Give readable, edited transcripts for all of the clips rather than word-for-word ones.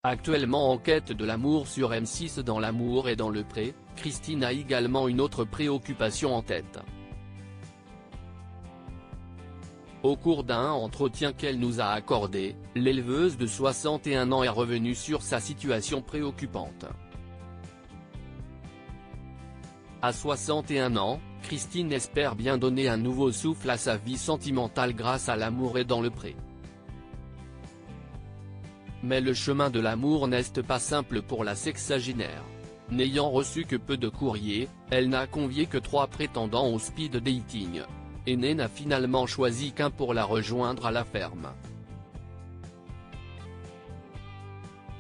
Actuellement en quête de l'amour sur M6 dans L'amour et dans le pré, Christine a également une autre préoccupation en tête. Au cours d'un entretien qu'elle nous a accordé, l'éleveuse de 61 ans est revenue sur sa situation préoccupante. À 61 ans, Christine espère bien donner un nouveau souffle à sa vie sentimentale grâce à L'amour et dans le pré. Mais le chemin de l'amour n'est pas simple pour la sexagénaire. N'ayant reçu que peu de courriers, elle n'a convié que 3 prétendants au speed dating. Aîné n'a finalement choisi qu'un pour la rejoindre à la ferme.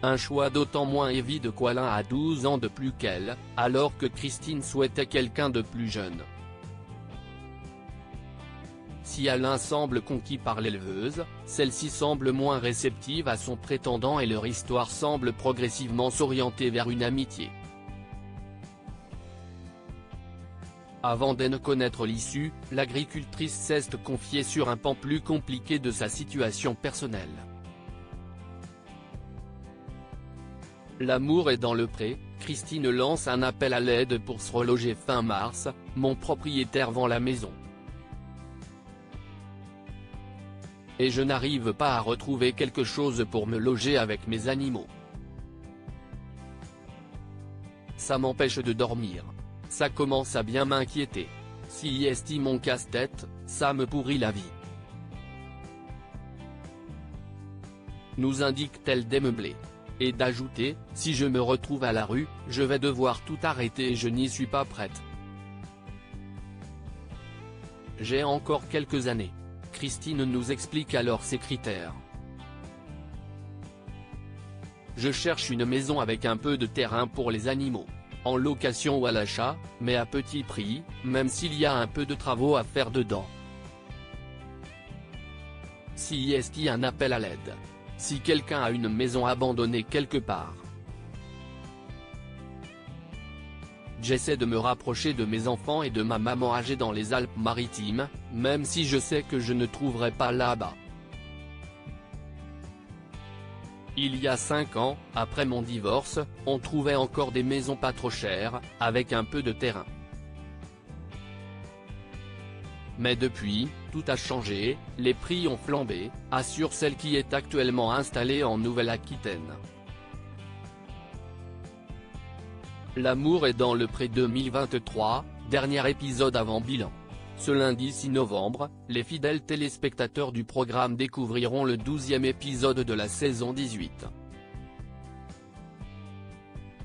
Un choix d'autant moins évident qu'Alain a 12 ans de plus qu'elle, alors que Christine souhaitait quelqu'un de plus jeune. Si Alain semble conquis par l'éleveuse, celle-ci semble moins réceptive à son prétendant et leur histoire semble progressivement s'orienter vers une amitié. Avant d'en connaître l'issue, l'agricultrice s'est confiée sur un pan plus compliqué de sa situation personnelle. L'amour est dans le pré, Christine lance un appel à l'aide pour se reloger fin mars, mon propriétaire vend la maison. Et je n'arrive pas à retrouver quelque chose pour me loger avec mes animaux. Ça m'empêche de dormir. Ça commence à bien m'inquiéter. Si est mon casse-tête, ça me pourrit la vie. Nous indique-t-elle démeublée. Et d'ajouter, si je me retrouve à la rue, je vais devoir tout arrêter et je n'y suis pas prête. J'ai encore quelques années. Christine nous explique alors ses critères. Je cherche une maison avec un peu de terrain pour les animaux. En location ou à l'achat, mais à petit prix, même s'il y a un peu de travaux à faire dedans. Si est un appel à l'aide. Si quelqu'un a une maison abandonnée quelque part. J'essaie de me rapprocher de mes enfants et de ma maman âgée dans les Alpes-Maritimes, même si je sais que je ne trouverai pas là-bas. Il y a 5 ans, après mon divorce, on trouvait encore des maisons pas trop chères, avec un peu de terrain. Mais depuis, tout a changé, les prix ont flambé, assure celle qui est actuellement installée en Nouvelle-Aquitaine. L'amour est dans le pré 2023, dernier épisode avant bilan. Ce lundi 6 novembre, les fidèles téléspectateurs du programme découvriront le 12e épisode de la saison 18.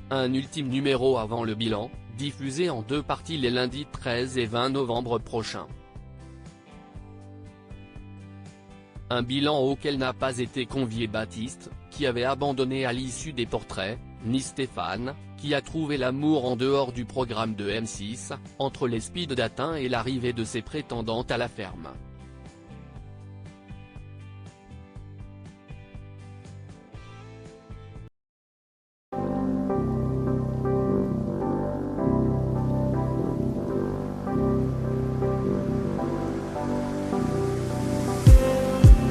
Un ultime numéro avant le bilan, diffusé en 2 parties les lundis 13 et 20 novembre prochains. Un bilan auquel n'a pas été convié Baptiste, qui avait abandonné à l'issue des portraits, ni Stéphane, qui a trouvé l'amour en dehors du programme de M6, entre les speed dating et l'arrivée de ses prétendantes à la ferme.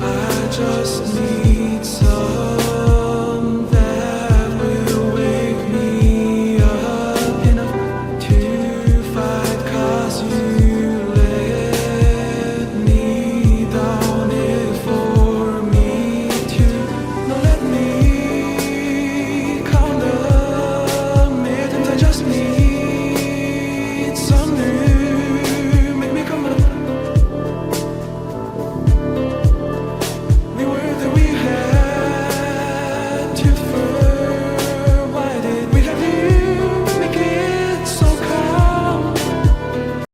I just need some